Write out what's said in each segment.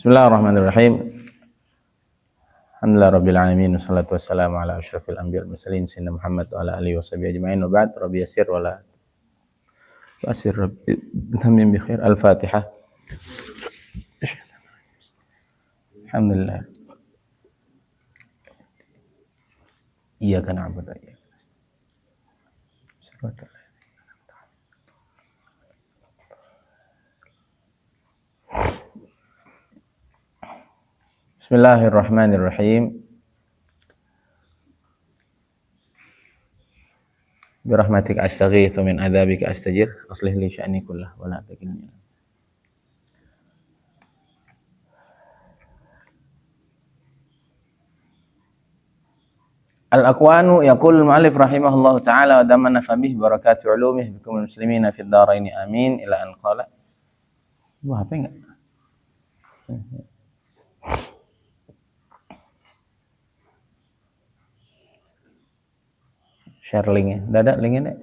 Bismillahirrahmanirrahim. Alhamdulillah rabbil alamin wassalatu wassalamu ala asyrafil anbiya'i wal mursalin sayyidina Muhammad wa ala alihi washabihi ajmain wa ba'd. Rabbi yassir wa la tu'assir rabbi tamim bi khair. Al-Fatihah. Alhamdulillah. Iyyaka na'budu wa iyyaka nasta'in. Bismillahirrahmanirrahim. Birahmatika astaghitsu min adzabika astajir aslih li sya'ni kullahu wa la takilni. Al-Aqwanu yaqul mu'allif rahimahullahu ta'ala wa damana fabih barakati ulumih bikum muslimina fid dharaini amin ila an qala. Wah, apa enggak? Share linknya, dadak linknya.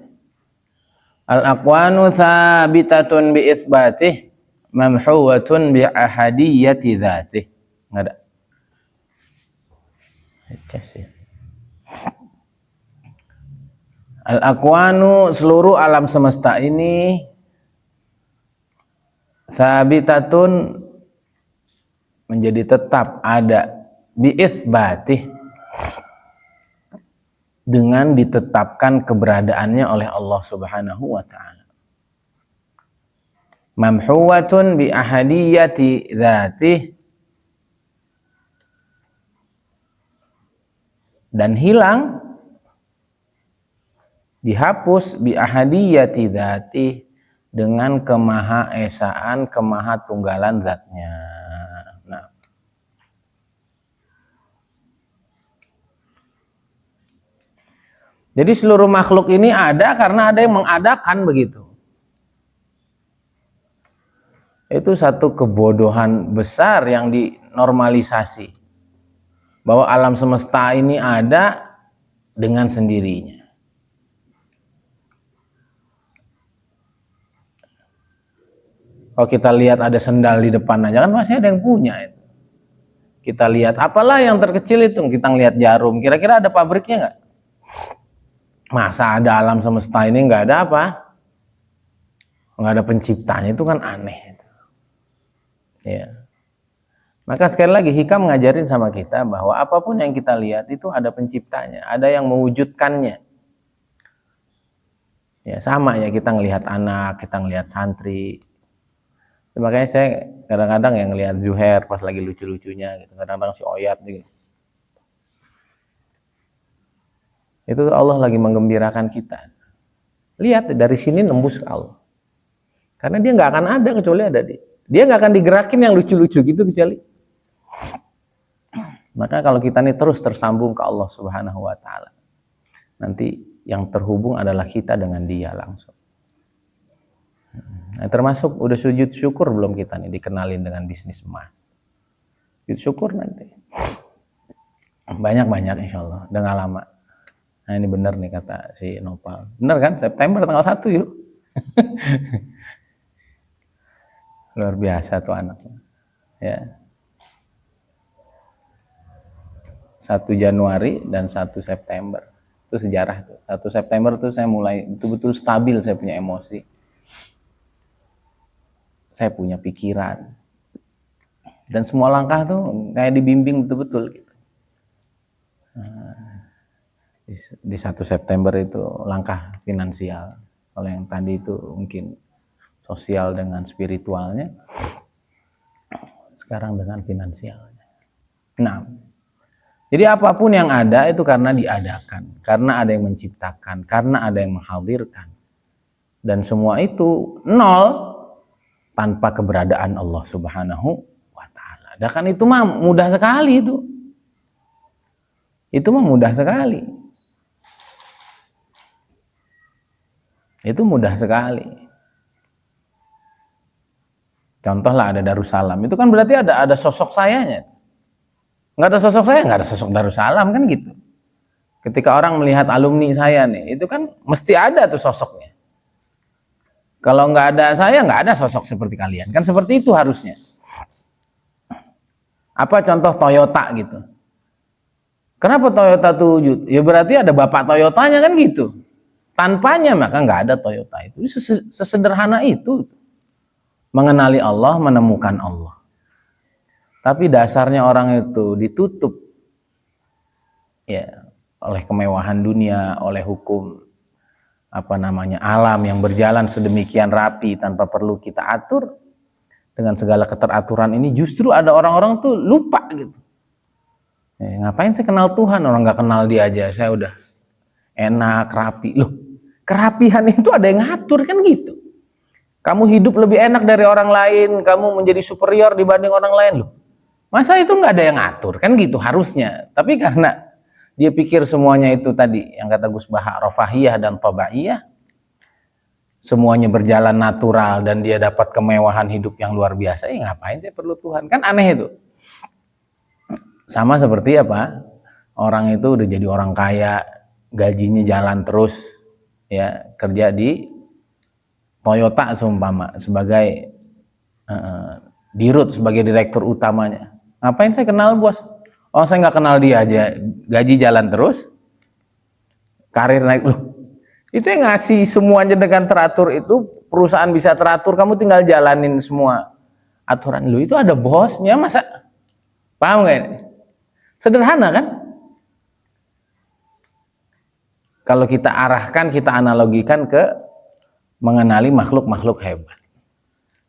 Al-aqwanu thabitatun bi itsbatih mamhuwatun bi ahadiyati dzatih. Enggak ada. Cek. Al-aqwanu, seluruh alam semesta ini, thabitatun, menjadi tetap ada, bi itsbatih, dengan ditetapkan keberadaannya oleh Allah Subhanahu wa ta'ala. Mamhuwatun bi ahadiyati dzatih, dan hilang, dihapus, bi ahadiyati dzatih, dengan kemahaesaan, kemahatunggalan zatnya. Nah, jadi seluruh makhluk ini ada karena ada yang mengadakan, begitu. Itu satu kebodohan besar yang dinormalisasi, bahwa alam semesta ini ada dengan sendirinya. Kalau kita lihat ada sendal di depan aja kan masih ada yang punya itu. Kita lihat apalah yang terkecil itu, kita ngelihat jarum, kira-kira ada pabriknya nggak? Masa ada alam semesta ini nggak ada apa? Nggak ada penciptanya, itu kan aneh. Ya. Maka sekali lagi hikam ngajarin sama kita bahwa apapun yang kita lihat itu ada penciptanya, ada yang mewujudkannya. Ya sama ya, kita ngelihat anak, kita ngelihat santri. Makanya saya kadang-kadang yang ngelihat Zuhair pas lagi lucu-lucunya gitu, kadang-kadang si Oyat gitu. Itu Allah lagi menggembirakan kita. Lihat dari sini nembus ke Allah. Karena dia nggak akan ada kecuali ada dia. Dia nggak akan digerakin yang lucu-lucu gitu kecuali. Maka kalau kita ini terus tersambung ke Allah Subhanahu wa ta'ala, nanti yang terhubung adalah kita dengan dia langsung. Nah, termasuk udah sujud syukur belum kita nih dikenalin dengan bisnis emas. Sujud syukur nanti. Banyak-banyak insya Allah, udah gak lama. Nah ini benar nih kata si Nopal. Benar kan? September tanggal 1 yuk. Luar biasa tuh anaknya. Ya. 1 Januari dan 1 September. Itu sejarah tuh. 1 September tuh saya mulai betul-betul stabil saya punya emosi. Saya punya pikiran. Dan semua langkah tuh kayak dibimbing betul-betul gitu. Di 1 September itu langkah finansial. Kalau yang tadi itu mungkin sosial dengan spiritualnya, sekarang dengan finansialnya. Nah, jadi apapun yang ada itu karena diadakan, karena ada yang menciptakan, karena ada yang menghadirkan. Dan semua itu nol tanpa keberadaan Allah Subhanahu wa ta'ala. Dan kan itu mah mudah sekali itu. Itu mah mudah sekali. Itu mudah sekali. Contohlah ada Darussalam, itu kan berarti ada sosok sayanya. Nggak ada sosok saya, nggak ada sosok Darussalam kan gitu. Ketika orang melihat alumni saya nih, itu kan mesti ada tuh sosoknya. Kalau nggak ada saya, nggak ada sosok seperti kalian. Kan seperti itu harusnya. Apa contoh Toyota gitu? Kenapa Toyota tuh wujud? Ya berarti ada bapak Toyotanya kan gitu. Tanpanya maka nggak ada Toyota itu. Sesederhana itu. Mengenali Allah, menemukan Allah. Tapi dasarnya orang itu ditutup ya oleh kemewahan dunia, oleh hukum alam yang berjalan sedemikian rapi tanpa perlu kita atur. Dengan segala keteraturan ini justru ada orang-orang tuh lupa gitu. Ngapain saya kenal Tuhan, orang nggak kenal dia aja saya udah enak, rapi. Loh, kerapihan itu ada yang ngatur kan gitu. Kamu hidup lebih enak dari orang lain, kamu menjadi superior dibanding orang lain. Loh, masa itu nggak ada yang ngatur kan gitu harusnya. Tapi karena dia pikir semuanya itu tadi yang kata Gus Baha, rofahiyah dan tobaiyah, semuanya berjalan natural dan dia dapat kemewahan hidup yang luar biasa, ya ngapain saya perlu Tuhan, kan aneh itu. Sama seperti apa, orang itu udah jadi orang kaya, gajinya jalan terus, ya kerja di Toyota seumpama sebagai dirut, sebagai direktur utamanya. Ngapain saya kenal bos? Oh saya nggak kenal dia aja, gaji jalan terus, karir naik. Loh, itu yang ngasih semuanya dengan teratur itu, perusahaan bisa teratur, kamu tinggal jalanin semua aturan. Loh itu ada bosnya, masa? Paham nggak ini? Sederhana kan? Kalau kita arahkan, kita analogikan ke mengenali makhluk-makhluk hebat.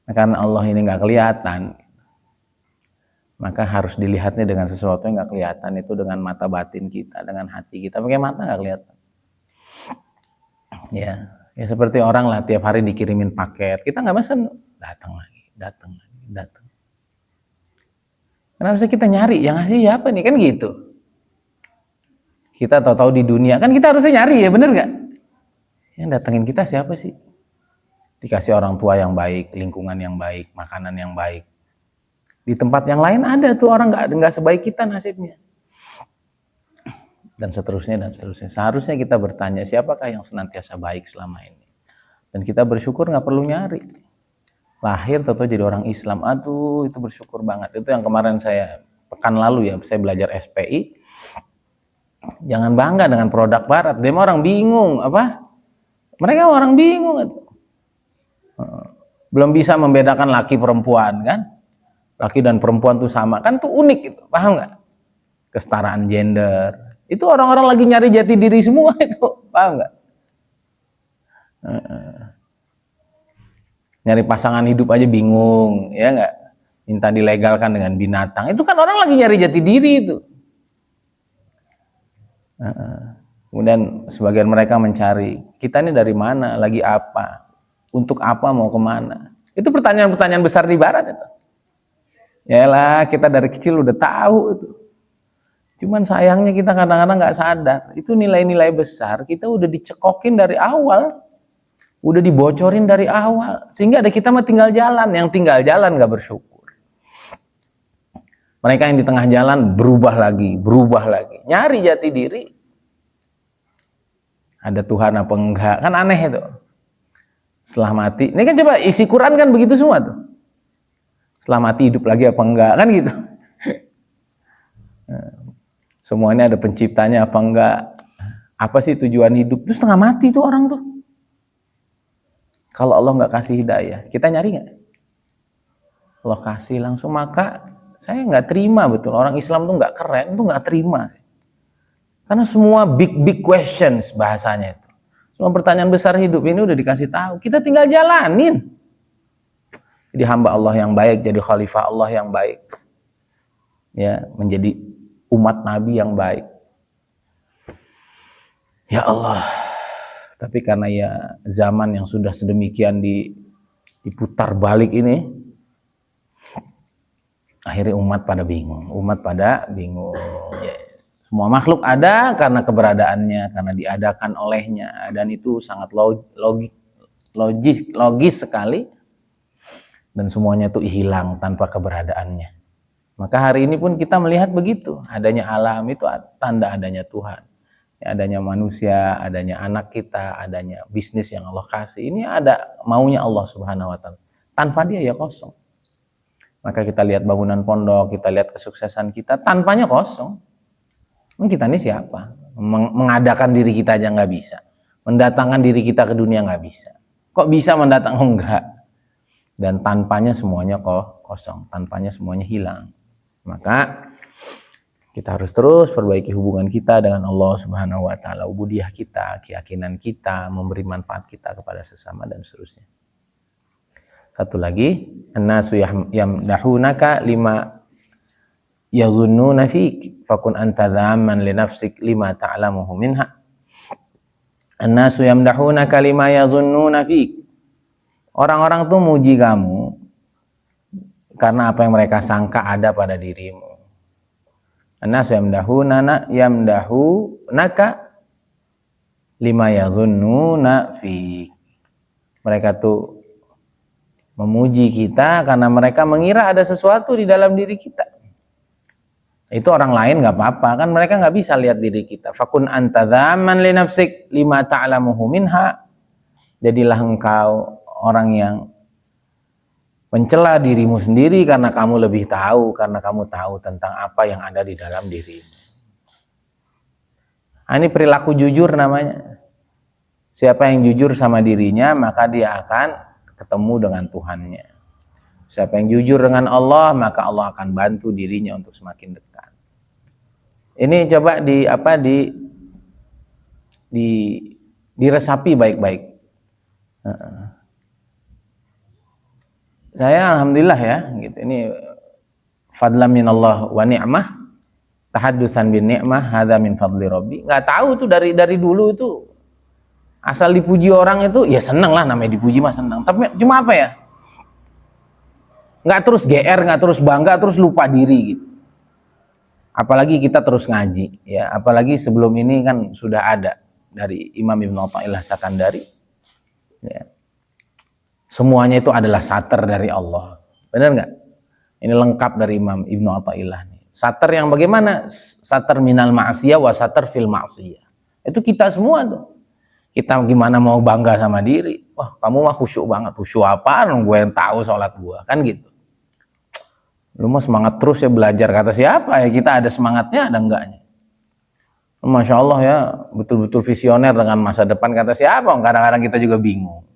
Nah, karena Allah ini nggak kelihatan, maka harus dilihatnya dengan sesuatu yang nggak kelihatan, itu dengan mata batin kita, dengan hati kita. Pakai mata nggak kelihatan. Ya seperti orang lah tiap hari dikirimin paket, kita nggak mesen, datang lagi. Kenapa sih kita nyari yang ngasih siapa nih kan gitu? Kita tahu-tahu di dunia kan kita harusnya nyari ya, bener nggak? Yang datengin kita siapa sih? Dikasih orang tua yang baik, lingkungan yang baik, makanan yang baik. Di tempat yang lain ada tuh orang nggak sebaik kita nasibnya. Dan seterusnya. Seharusnya kita bertanya siapakah yang senantiasa baik selama ini. Dan kita bersyukur nggak perlu nyari. Lahir atau jadi orang Islam, aduh itu bersyukur banget. Itu yang kemarin saya pekan lalu ya, saya belajar SPI. Jangan bangga dengan produk barat, dia orang bingung apa? Mereka orang bingung. Belum bisa membedakan laki perempuan kan? Laki dan perempuan tuh sama kan, tuh unik gitu, paham nggak? Kesetaraan gender. Itu orang-orang lagi nyari jati diri semua itu, paham nggak? Nyari pasangan hidup aja bingung, ya nggak? Minta dilegalkan dengan binatang. Itu kan orang lagi nyari jati diri itu. Kemudian sebagian mereka mencari, kita ini dari mana, lagi apa, untuk apa, mau kemana. Itu pertanyaan-pertanyaan besar di barat itu. Yalah, kita dari kecil udah tahu itu. Cuman sayangnya kita kadang-kadang nggak sadar. Itu nilai-nilai besar, kita udah dicekokin dari awal. Udah dibocorin dari awal, sehingga ada kita mah tinggal jalan, yang tinggal jalan gak bersyukur. Mereka yang di tengah jalan berubah lagi, nyari jati diri. Ada Tuhan apa enggak, kan aneh itu. Setelah mati, ini kan coba isi Quran kan begitu semua tuh. Setelah mati hidup lagi apa enggak, kan gitu. Semuanya ada penciptanya apa enggak, apa sih tujuan hidup, terus setengah mati tuh orang tuh. Kalau Allah nggak kasih hidayah, kita nyari nggak? Allah kasih langsung, maka saya nggak terima betul. Orang Islam tuh nggak keren, tuh nggak terima. Karena semua big questions bahasanya itu. Semua pertanyaan besar hidup ini udah dikasih tahu. Kita tinggal jalanin. Jadi hamba Allah yang baik, jadi khalifah Allah yang baik. Ya, menjadi umat Nabi yang baik. Ya Allah. Tapi karena ya zaman yang sudah sedemikian diputar balik ini, akhirnya umat pada bingung. Ya, semua makhluk ada karena keberadaannya, karena diadakan olehnya, dan itu sangat logis sekali. Dan semuanya itu hilang tanpa keberadaannya. Maka hari ini pun kita melihat begitu, adanya alam itu tanda adanya Tuhan. Adanya manusia, adanya anak kita, adanya bisnis yang Allah kasih. Ini ada maunya Allah Subhanahu wa Ta'ala. Tanpa dia ya kosong. Maka kita lihat bangunan pondok, kita lihat kesuksesan kita, tanpanya kosong. Kita ini siapa? Mengadakan diri kita aja nggak bisa. Mendatangkan diri kita ke dunia nggak bisa. Kok bisa mendatangkan? Enggak. Dan tanpanya semuanya kosong. Tanpanya semuanya hilang. Maka kita harus terus perbaiki hubungan kita dengan Allah Subhanahu wa taala, ubudiyah kita, keyakinan kita, memberi manfaat kita kepada sesama dan seterusnya. Satu lagi, annasu yamdahunaka lima yazunnuna fik fakun anta dhamman li nafsik lima ta'lamuhu minha. Annasu yamdahunaka lima yazunnuna fik. Orang-orang tuh muji kamu karena apa yang mereka sangka ada pada dirimu. Annasu yamdahunaka lima yazunnuna fik. Mereka tuh memuji kita karena mereka mengira ada sesuatu di dalam diri kita. Itu orang lain nggak apa-apa, kan mereka nggak bisa lihat diri kita. Fakun anta dhamman li nafsik lima ta'lamuhu minha. Jadilah engkau orang yang mencela dirimu sendiri karena kamu lebih tahu, karena kamu tahu tentang apa yang ada di dalam dirimu. Ini perilaku jujur namanya. Siapa yang jujur sama dirinya, maka dia akan ketemu dengan Tuhannya. Siapa yang jujur dengan Allah, maka Allah akan bantu dirinya untuk semakin dekat. Ini coba diresapi baik-baik. Saya alhamdulillah ya, gitu. Ini fadlan minallah wa ni'mah, tahaddusan bin ni'mah, hadza min fadli rabbi. Enggak tahu tuh dari dulu itu asal dipuji orang itu ya seneng lah, namanya dipuji mah seneng. Tapi cuma apa ya? Nggak terus GR, nggak terus bangga, terus lupa diri gitu. Apalagi kita terus ngaji, ya. Apalagi sebelum ini kan sudah ada dari Imam Ibnu Athaillah Sakandari. Ya. Semuanya itu adalah satar dari Allah. Benar nggak? Ini lengkap dari Imam Ibnu Athaillah nih. Satar yang bagaimana? Satar minal ma'siyah wa satar fil ma'siyah. Itu kita semua tuh. Kita gimana mau bangga sama diri? Wah, kamu mah khusyuk banget. Khusyuk apaan? Gue yang tahu sholat gue. Kan gitu. Lu mah semangat terus ya belajar. Kata siapa ya? Kita ada semangatnya, ada enggaknya. Masya Allah ya, betul-betul visioner dengan masa depan. Kata siapa? Kadang-kadang kita juga bingung.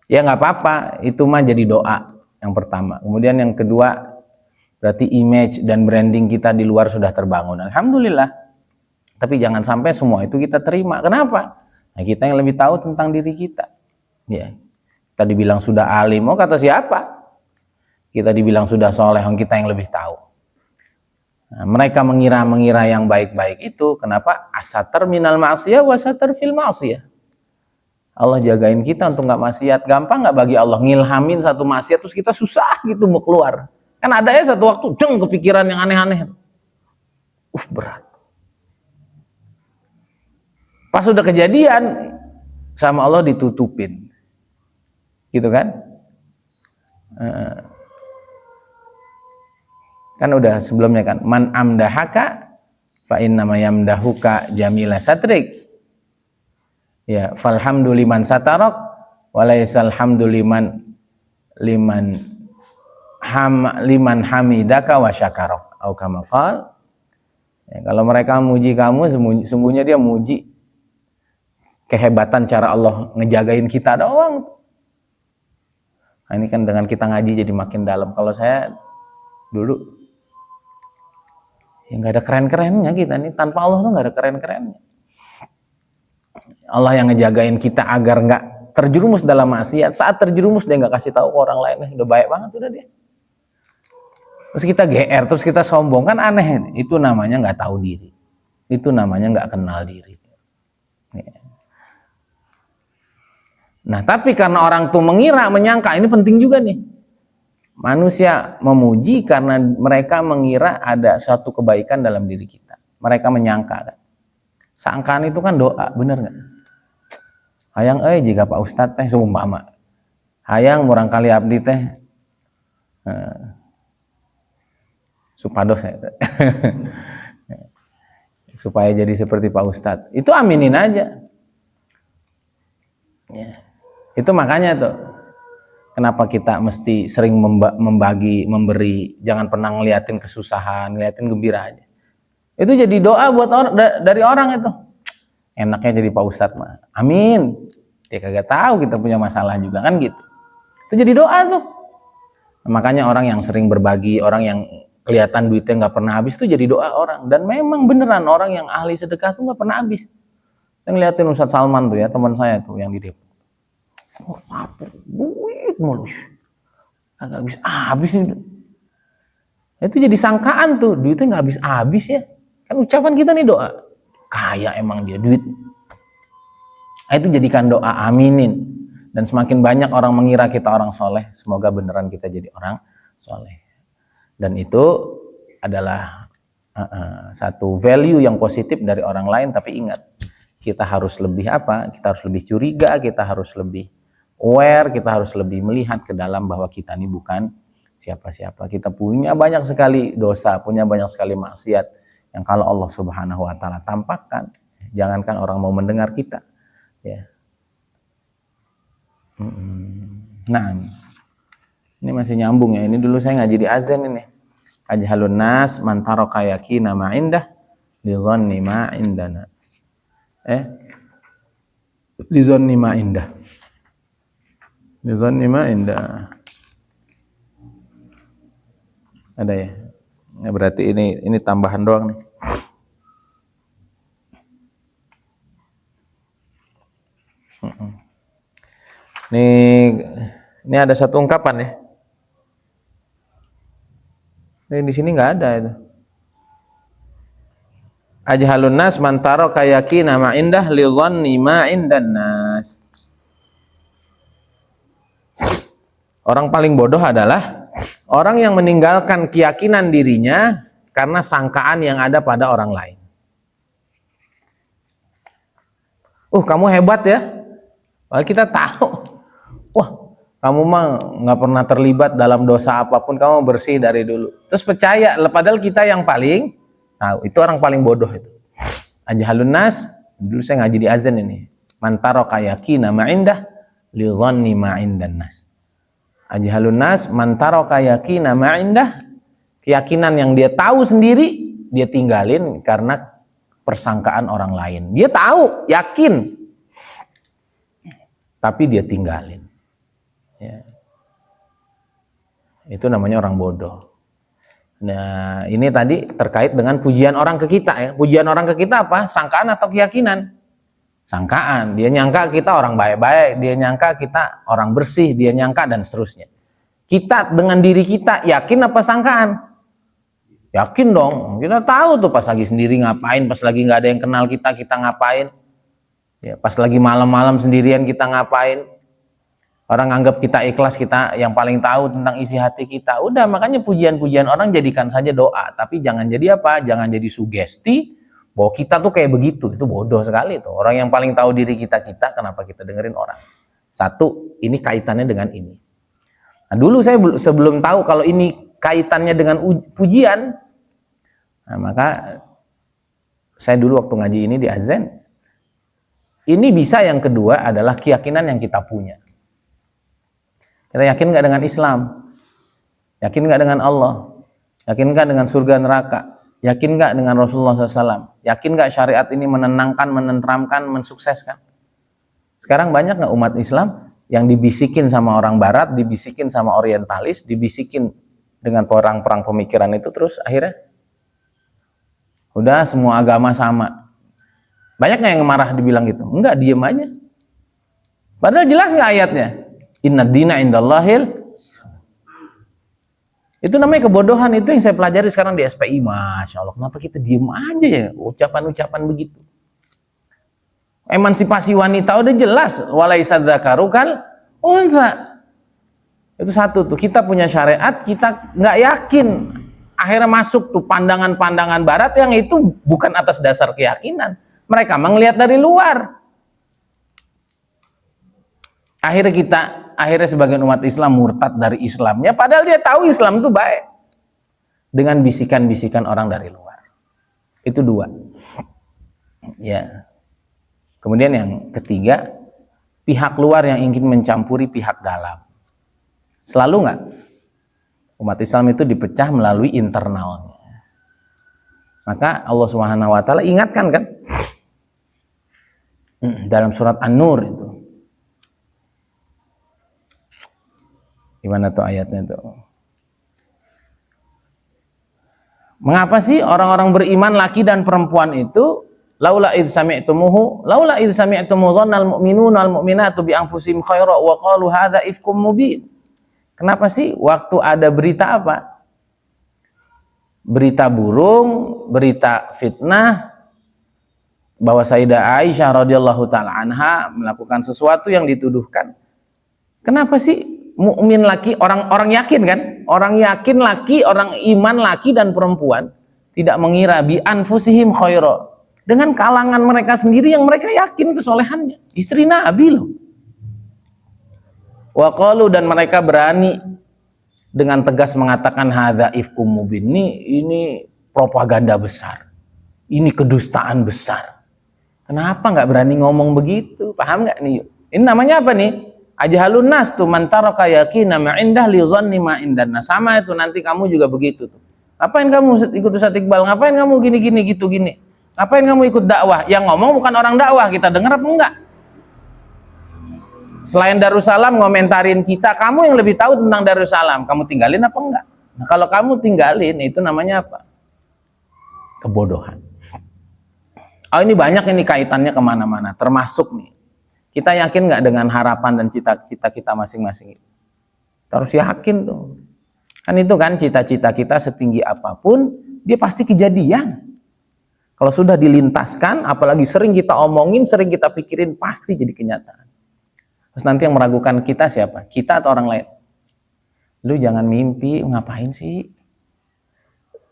Ya nggak apa-apa. Itu mah jadi doa yang pertama. Kemudian yang kedua, berarti image dan branding kita di luar sudah terbangun. Alhamdulillah. Tapi jangan sampai semua itu kita terima. Kenapa? Nah, kita yang lebih tahu tentang diri kita. Ya. Kita dibilang sudah alim, oh kata siapa? Kita dibilang sudah soleh, kita yang lebih tahu. Nah, mereka mengira yang baik-baik itu, kenapa? Asatar minal ma'siyah wa satar fil ma'siyah. Allah jagain kita untuk nggak maksiat. Gampang nggak bagi Allah ngilhamin satu maksiat terus kita susah gitu mau keluar. Kan ada ya satu waktu kepikiran yang aneh-aneh. Berat. Pas udah kejadian sama Allah ditutupin, gitu kan? Kan udah sebelumnya kan, man amdahaka fa innama yamdahuka jamila satrik. Ya, falhamduliman satarok walaisal hamduliman liman hamidaka wa syakarok. Au kama qala. Ya, kalau mereka muji kamu, sungguhnya dia muji kehebatan cara Allah ngejagain kita doang. Nah, ini kan dengan kita ngaji jadi makin dalam. Kalau saya dulu ya nggak ada keren-kerennya kita nih, tanpa Allah tuh nggak ada keren-kerennya. Allah yang ngejagain kita agar nggak terjerumus dalam maksiat. Saat terjerumus dia nggak kasih tahu ke orang lain, udah baik banget udah dia. Terus kita GR, terus kita sombong, kan aneh. Itu namanya nggak tahu diri. Itu namanya nggak kenal diri. Ya. Nah, tapi karena orang tuh menyangka, ini penting juga nih. Manusia memuji karena mereka mengira ada suatu kebaikan dalam diri kita. Mereka menyangka kan. Sangkaan itu kan doa, bener nggak? Hayang jika Pak Ustadz teh seumpama. Hayang murang kali abdi teh supados ya. Supaya jadi seperti Pak Ustadz. Itu aminin aja. Ya. Itu makanya tuh Kenapa kita mesti sering membagi, memberi, jangan pernah ngeliatin kesusahan, ngeliatin gembira aja. Itu jadi doa buat dari orang itu. Enaknya jadi Pak Ustadz mah. Amin. Dia kagak tahu kita punya masalah juga kan gitu. Itu jadi doa tuh. Makanya orang yang sering berbagi, orang yang kelihatan duitnya nggak pernah habis itu jadi doa orang. Dan memang beneran orang yang ahli sedekah tuh nggak pernah habis. Saya ngeliatin Ustadz Salman tuh ya, teman saya tuh yang di Depok. Oh, apa? Duit mulu. Agak habis nih. Itu jadi sangkaan tuh, duitnya nggak habis ya. Kan ucapan kita nih doa. Kaya emang dia duit. Itu jadikan doa, aminin. Dan semakin banyak orang mengira kita orang soleh, semoga beneran kita jadi orang soleh. Dan itu adalah satu value yang positif dari orang lain. Tapi ingat, kita harus lebih apa? Kita harus lebih curiga, kita harus lebih aware, kita harus lebih melihat ke dalam bahwa kita ini bukan siapa-siapa. Kita punya banyak sekali dosa, punya banyak sekali maksiat yang kalau Allah Subhanahu wa taala tampakkan, jangankan orang mau mendengar kita, ya. Nah, ini masih nyambung ya. Ini dulu saya ngaji di azan ini. Ajhalun nas man taraka yakina ma indah li dhanni ma indana. Li dhanni ma indah. Li dhanni ma indah. Ada ya? Ya berarti ini tambahan doang nih. Ini ada satu ungkapan ya. Di sini nggak ada itu. Ajhalun nas man taraka yakina ma indah li dhanni ma indan nas. Orang paling bodoh adalah orang yang meninggalkan keyakinan dirinya karena sangkaan yang ada pada orang lain. Kamu hebat ya. Padahal kita tahu. Wah, kamu mah nggak pernah terlibat dalam dosa apapun, kamu bersih dari dulu. Terus percaya, padahal kita yang paling tahu. Itu orang paling bodoh itu. Ajhalun nas, dulu saya ngaji di azan ini. Man taraka yakina ma indah li dhanni ma indan nas. Ajhalun nas man taraka yakina ma indah, keyakinan yang dia tahu sendiri dia tinggalin karena persangkaan orang lain. Dia tahu, yakin, tapi dia tinggalin. Ya. Itu namanya orang bodoh. Nah, ini tadi terkait dengan pujian orang ke kita ya. Pujian orang ke kita apa? Sangkaan atau keyakinan? Sangkaan. Dia nyangka kita orang baik-baik, dia nyangka kita orang bersih, dia nyangka dan seterusnya. Kita dengan diri kita yakin apa sangkaan? Yakin dong. Kita tahu tuh pas lagi sendiri ngapain, pas lagi nggak ada yang kenal kita ngapain. Ya, pas lagi malam-malam sendirian kita ngapain. Orang anggap kita ikhlas, kita yang paling tahu tentang isi hati kita. Udah, makanya pujian-pujian orang jadikan saja doa. Tapi jangan jadi apa? Jangan jadi sugesti bahwa kita tuh kayak begitu. Itu bodoh sekali tuh. Orang yang paling tahu diri kita, kenapa kita dengerin orang? Satu, ini kaitannya dengan ini. Nah, dulu saya sebelum tahu kalau ini kaitannya dengan pujian, nah, maka saya dulu waktu ngaji ini di azan, ini bisa yang kedua adalah keyakinan yang kita punya. Kita yakin nggak dengan Islam? Yakin nggak dengan Allah? Yakin nggak dengan surga neraka? Yakin nggak dengan Rasulullah SAW? Yakin nggak syariat ini menenangkan, menenteramkan, mensukseskan? Sekarang banyak nggak umat Islam yang dibisikin sama orang Barat, dibisikin sama orientalis, dibisikin dengan perang-perang pemikiran itu, terus akhirnya udah semua agama sama. Banyak nggak yang marah dibilang gitu? Enggak, diem aja. Padahal jelas nggak ayatnya? Inna dina indallahil. Itu namanya kebodohan. Itu yang saya pelajari sekarang di SPI. Masya Allah, kenapa kita diem aja ya ucapan-ucapan begitu? Emansipasi wanita udah jelas. Walaisa dzakaru kal unsa. Itu satu tuh. Kita punya syariat, kita nggak yakin. Akhirnya masuk tuh pandangan-pandangan Barat yang itu bukan atas dasar keyakinan. Mereka melihat dari luar. Akhirnya sebagian umat Islam murtad dari Islamnya, padahal dia tahu Islam itu baik. Dengan bisikan-bisikan orang dari luar. Itu dua. Ya. Kemudian yang ketiga, pihak luar yang ingin mencampuri pihak dalam. Selalu nggak? Umat Islam itu dipecah melalui internalnya. Maka Allah Subhanahu wa taala ingatkan kan dalam surat An-Nur itu. Gimana tuh ayatnya tuh? Mengapa sih orang-orang beriman laki dan perempuan itu laula id sami'tumuhu dhannal mu'minuna wal mu'minatu bi anfusihim khaira wa qalu hadza ifkum mubin. Kenapa sih waktu ada berita apa? Berita burung, berita fitnah bahwa Sayyidah Aisyah radhiyallahu taala anha melakukan sesuatu yang dituduhkan. Kenapa sih mukmin laki, orang yakin kan? Orang yakin laki, orang iman laki dan perempuan tidak mengira bi anfusihim khaira, dengan kalangan mereka sendiri yang mereka yakin kesolehannya, istri Nabi loh. Wa qalu, dan mereka berani dengan tegas mengatakan hadza ifkum mubin, ini propaganda besar, ini kedustaan besar. Kenapa nggak berani ngomong begitu? Paham nggak nih? Ini namanya apa nih? Ajhalun nas tuh man taraka yaqina ma indah li dhanni ma indanna. Sama itu nanti kamu juga begitu tuh. Ngapain kamu ikut Ustaz Iqbal? Ngapain kamu gini gitu gini? Ngapain kamu ikut dakwah? Yang ngomong bukan orang dakwah, kita dengar apa enggak? Selain Darussalam ngomentarin kita, kamu yang lebih tahu tentang Darussalam, kamu tinggalin apa enggak? Nah, kalau kamu tinggalin itu namanya apa? Kebodohan. Oh, ini banyak ini kaitannya kemana-mana, termasuk nih. Kita yakin nggak dengan harapan dan cita-cita kita masing-masing? Kita harus yakin tuh. Kan itu kan cita-cita kita setinggi apapun, dia pasti kejadian. Kalau sudah dilintaskan, apalagi sering kita omongin, sering kita pikirin, pasti jadi kenyataan. Terus nanti yang meragukan kita siapa? Kita atau orang lain? Lu jangan mimpi, ngapain sih?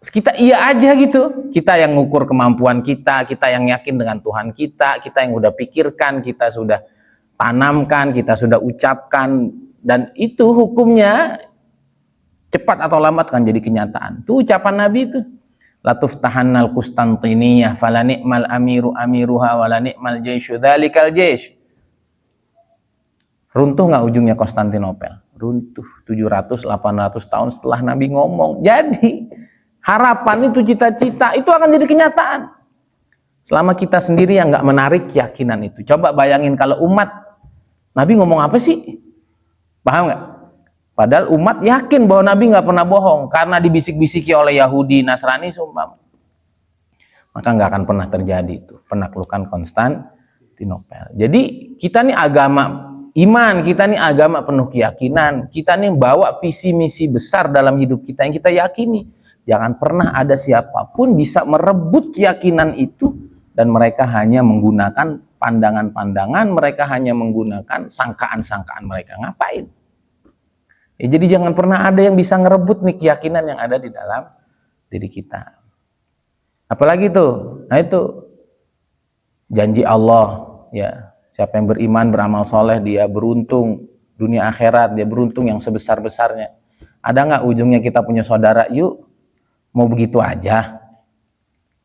Kita iya aja gitu. Kita yang ngukur kemampuan kita yang yakin dengan Tuhan kita yang udah pikirkan, kita sudah tanamkan, kita sudah ucapkan, dan itu hukumnya cepat atau lambat kan jadi kenyataan. Itu ucapan Nabi itu. Latuf tahannal Qustantiniyah fala ni'mal amiru amiruha wala ni'mal jaisyu dzalikal jaish. Runtuh nggak ujungnya Konstantinopel? Runtuh 700-800 tahun setelah Nabi ngomong. Jadi harapan itu, cita-cita itu akan jadi kenyataan. Selama kita sendiri yang nggak menarik keyakinan itu. Coba bayangin kalau umat, Nabi ngomong apa sih? Paham nggak? Padahal umat yakin bahwa Nabi nggak pernah bohong karena dibisik-bisiki oleh Yahudi, Nasrani, sumpah. Maka nggak akan pernah terjadi itu penaklukan Konstantinopel. Jadi kita nih agama iman, kita nih agama penuh keyakinan, kita nih bawa visi misi besar dalam hidup kita yang kita yakini. Jangan pernah ada siapapun bisa merebut keyakinan itu, dan mereka hanya menggunakan pandangan-pandangan, mereka hanya menggunakan sangkaan-sangkaan mereka. Ngapain? Ya, jadi jangan pernah ada yang bisa ngerebut nih keyakinan yang ada di dalam diri kita. Apalagi tuh, nah itu janji Allah, ya. Siapa yang beriman, beramal soleh, dia beruntung dunia akhirat, dia beruntung yang sebesar-besarnya. Ada nggak ujungnya kita punya saudara, yuk mau begitu aja?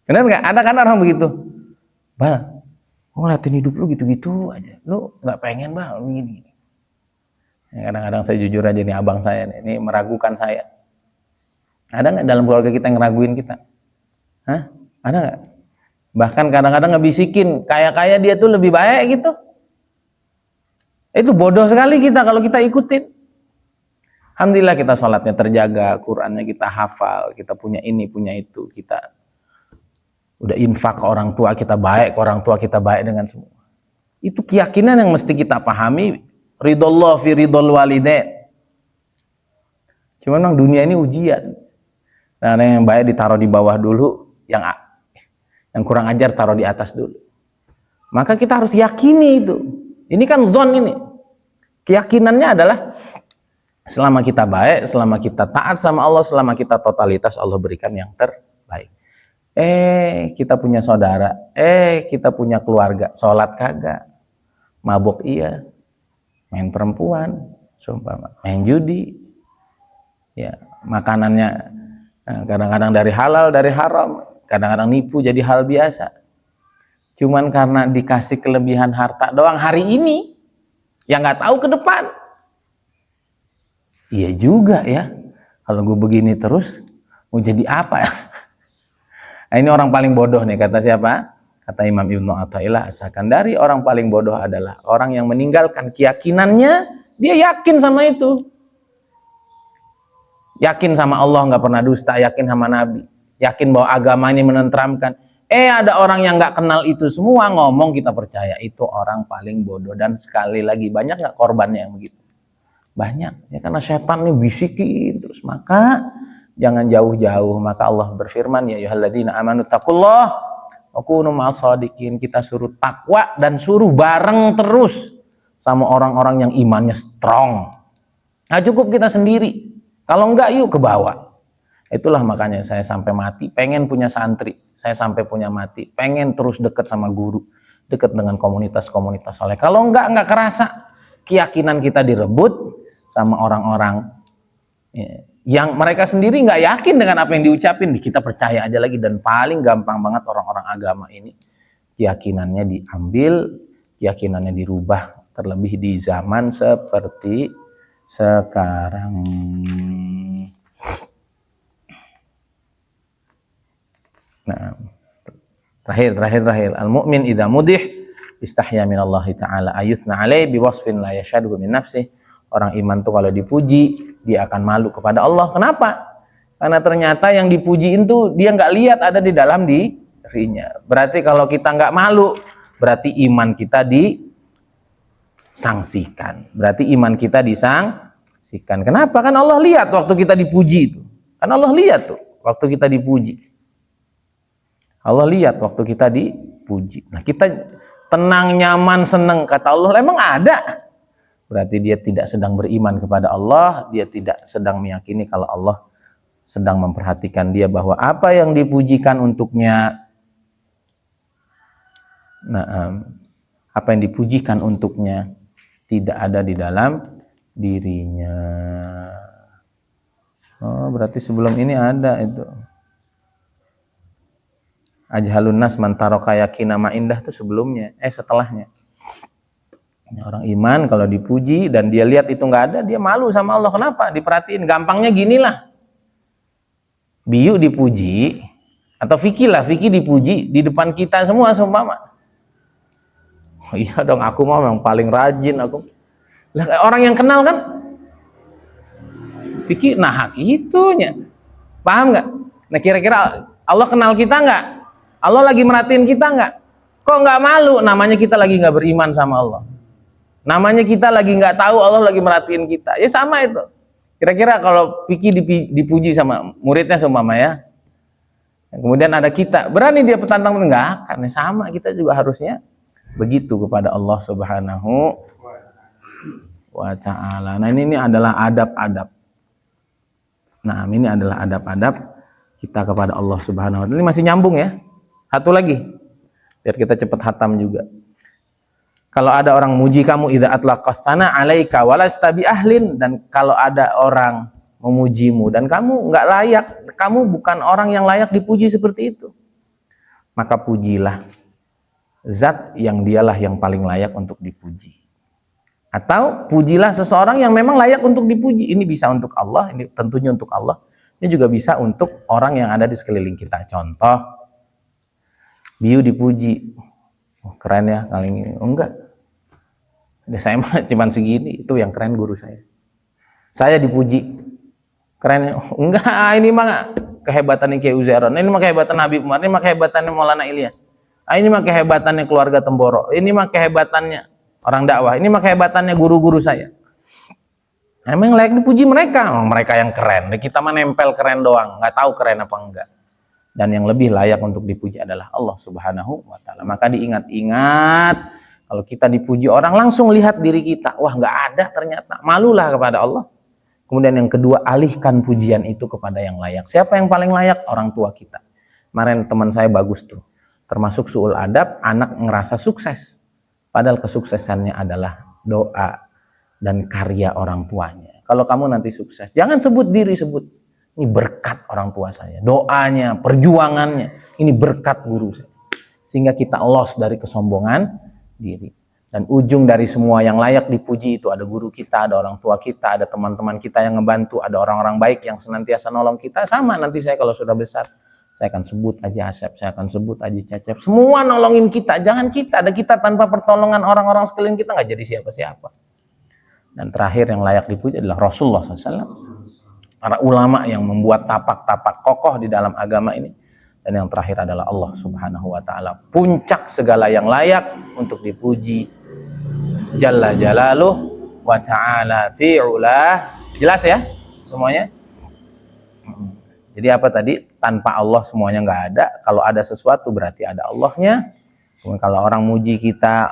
Benar nggak? Ada kan orang begitu? Bal, ngeliatin hidup lu gitu-gitu aja, lu nggak pengen bal, gini-gini. Ya, kadang-kadang saya jujur aja nih, abang saya nih, ini meragukan saya. Ada nggak dalam keluarga kita yang ngeraguin kita? Hah? Ada nggak? Bahkan kadang-kadang ngebisikin, kaya-kaya dia tuh lebih baik gitu. Itu bodoh sekali kita kalau kita ikutin. Alhamdulillah kita sholatnya terjaga, Qur'annya kita hafal, kita punya ini, punya itu. Kita udah infak ke orang tua kita baik, ke orang tua kita baik dengan semua. Itu keyakinan yang mesti kita pahami. Ridullah fi ridul walidain. Cuman memang dunia ini ujian. Nah, yang baik ditaruh di bawah dulu, yang kurang ajar taruh di atas dulu. Maka kita harus yakini itu. Ini kan zon ini. Keyakinannya adalah selama kita baik, selama kita taat sama Allah, selama kita totalitas, Allah berikan yang terbaik. Kita punya saudara, kita punya keluarga, sholat kagak, mabok iya, main perempuan, sumpah, main judi, ya makanannya kadang-kadang dari halal, dari haram, kadang-kadang nipu jadi hal biasa. Cuman karena dikasih kelebihan harta doang hari ini, yang nggak tahu ke depan. Iya juga ya. Kalau gue begini terus, mau jadi apa ya? Nah, ini orang paling bodoh nih, kata siapa? Kata Imam Ibnu Athaillah As-Sakandari, orang paling bodoh adalah orang yang meninggalkan keyakinannya, dia yakin sama itu. Yakin sama Allah, nggak pernah dusta, yakin sama Nabi, yakin bahwa agama ini menenteramkan. Ada orang yang nggak kenal itu semua ngomong kita percaya, itu orang paling bodoh. Dan sekali lagi, banyak nggak korbannya yang begitu? Banyak ya, karena setan nih bisikin terus. Maka jangan jauh-jauh. Maka Allah berfirman, ya ayyuhalladzina amanu taqullah wa kunu ma'as-shadiqin. Kita suruh takwa dan suruh bareng terus sama orang-orang yang imannya strong. Nah, cukup kita sendiri. Kalau enggak, yuk ke bawah. Itulah makanya saya sampai mati pengen punya santri. Saya sampai punya mati pengen terus dekat sama guru, dekat dengan komunitas-komunitas soleh. Kalau enggak kerasa. Keyakinan kita direbut sama orang-orang yang mereka sendiri nggak yakin dengan apa yang diucapin. Kita percaya aja lagi. Dan paling gampang banget orang-orang agama ini keyakinannya diambil, keyakinannya dirubah, terlebih di zaman seperti sekarang. Nah, terakhir al-mu'min idza mudih istahya minallahi ta'ala ayuthna alaihi biwasfin la yashhaduhu min nafsih. Orang iman tuh kalau dipuji, dia akan malu kepada Allah. Kenapa? Karena ternyata yang dipujiin tuh dia nggak lihat ada di dalam dirinya. Berarti kalau kita nggak malu, berarti iman kita disangsikan. Berarti iman kita disangsikan. Kenapa? Kan Allah lihat waktu kita dipuji itu. Kan Allah lihat tuh waktu kita dipuji. Allah lihat waktu kita dipuji. Nah, kita tenang, nyaman, seneng, kata Allah, emang ada? Berarti dia tidak sedang beriman kepada Allah, dia tidak sedang meyakini kalau Allah sedang memperhatikan dia, bahwa apa yang dipujikan untuknya, apa yang dipujikan untuknya tidak ada di dalam dirinya. Oh, berarti sebelum ini ada itu. Ajhalun nas man taraka yakina ma indah itu sebelumnya, setelahnya. Orang iman kalau dipuji dan dia lihat itu nggak ada, dia malu sama Allah. Kenapa? Diperhatiin. Gampangnya ginilah. Biu dipuji atau Vicky dipuji di depan kita semua seumpama. Oh iya dong, aku mau yang paling rajin aku. Lah, orang yang kenal kan Vicky, nah gitunya. Paham nggak? Nah, kira-kira Allah kenal kita nggak? Allah lagi merhatiin kita nggak? Kok nggak malu? Namanya kita lagi nggak beriman sama Allah. Namanya kita lagi nggak tahu Allah lagi merhatiin kita. Ya sama itu. Kira-kira kalau Vicky dipuji sama muridnya seumpama ya. Kemudian ada kita, berani dia petantang? Enggak, karena sama kita juga harusnya begitu kepada Allah Subhanahu wa ta'ala. Nah, ini adalah adab-adab. Nah, ini adalah adab-adab kita kepada Allah Subhanahu wa ta'ala. Ini masih nyambung ya. Satu lagi. Biar kita cepat hatam juga. Kalau ada orang muji kamu, idza atlaqastana alaika walasta bi ahlin, dan kalau ada orang memujimu dan kamu nggak layak, kamu bukan orang yang layak dipuji seperti itu, maka pujilah zat yang dialah yang paling layak untuk dipuji. Atau pujilah seseorang yang memang layak untuk dipuji. Ini bisa untuk Allah, ini tentunya untuk Allah. Ini juga bisa untuk orang yang ada di sekeliling kita. Contoh, Biu dipuji, oh, keren ya kali ini. Oh, enggak. Saya mah cuman segini, itu yang keren guru saya. Saya dipuji, keren. Oh, enggak, ini mah kehebatannya Kiai Uzairon, ini mah kehebatan Habib Umar, ini mah kehebatannya Maulana Ilyas, ini mah kehebatannya keluarga Temboro, ini mah kehebatannya orang dakwah, ini mah kehebatannya guru-guru saya. Emang layak dipuji mereka, mereka yang keren. Kita mah nempel keren doang, nggak tahu keren apa enggak. Dan yang lebih layak untuk dipuji adalah Allah Subhanahu wa ta'ala. Maka diingat-ingat, kalau kita dipuji orang, langsung lihat diri kita. Wah, nggak ada ternyata. Malulah kepada Allah. Kemudian yang kedua, alihkan pujian itu kepada yang layak. Siapa yang paling layak? Orang tua kita. Kemarin teman saya bagus tuh. Termasuk su'ul adab, anak ngerasa sukses. Padahal kesuksesannya adalah doa dan karya orang tuanya. Kalau kamu nanti sukses, jangan sebut diri, sebut. Ini berkat orang tua saya. Doanya, perjuangannya. Ini berkat guru saya. Sehingga kita loss dari kesombongan diri. Dan ujung dari semua yang layak dipuji itu ada guru kita, ada orang tua kita, ada teman-teman kita yang ngebantu, ada orang-orang baik yang senantiasa nolong kita. Sama nanti saya kalau sudah besar, saya akan sebut Haji Asep, saya akan sebut Haji Cecep. Semua nolongin kita, jangan kita. Ada kita tanpa pertolongan orang-orang sekeliling kita nggak jadi siapa-siapa. Dan terakhir yang layak dipuji adalah Rasulullah SAW. Para ulama yang membuat tapak-tapak kokoh di dalam agama ini. Dan yang terakhir adalah Allah Subhanahu wa Ta'ala. Puncak segala yang layak untuk dipuji. Jalla Jalaluh wa Ta'ala fi'ulah. Jelas ya semuanya? Jadi apa tadi? Tanpa Allah semuanya nggak ada. Kalau ada sesuatu berarti ada Allahnya. Kemudian kalau orang muji kita,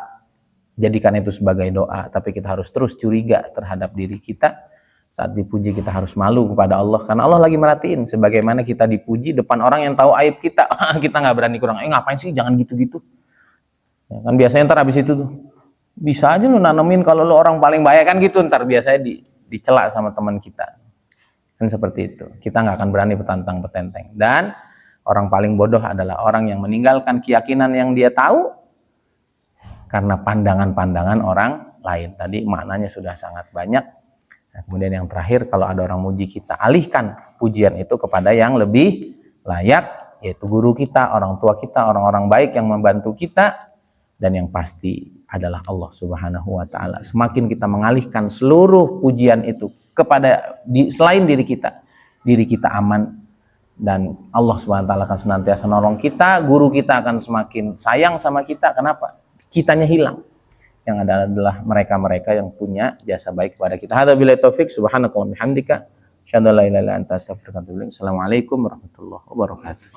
jadikan itu sebagai doa. Tapi kita harus terus curiga terhadap diri kita. Saat dipuji kita harus malu kepada Allah. Karena Allah lagi merhatiin. Sebagaimana kita dipuji depan orang yang tahu aib kita. Kita nggak berani kurang. Ngapain sih? Jangan gitu-gitu. Ya, kan biasanya ntar habis itu tuh. Bisa aja lu nanemin kalau lu orang paling baik kan gitu. Ntar biasanya dicela sama teman kita. Kan seperti itu. Kita nggak akan berani petantang-petenteng. Dan orang paling bodoh adalah orang yang meninggalkan keyakinan yang dia tahu karena pandangan-pandangan orang lain. Tadi maknanya sudah sangat banyak. Nah, kemudian yang terakhir, kalau ada orang muji kita, alihkan pujian itu kepada yang lebih layak, yaitu guru kita, orang tua kita, orang-orang baik yang membantu kita, dan yang pasti adalah Allah Subhanahu wa Ta'ala. Semakin kita mengalihkan seluruh pujian itu kepada selain diri kita aman, dan Allah Subhanahu wa Ta'ala akan senantiasa nolong kita, guru kita akan semakin sayang sama kita. Kenapa? Kitanya hilang. Yang ada adalah mereka-mereka yang punya jasa baik kepada kita. Hadza billahi taufik, subhanakallahumma bihamdika, asyhadu an la ilaha illa anta, astaghfiruka wa atubu ilaik. Assalamualaikum warahmatullahi wabarakatuh.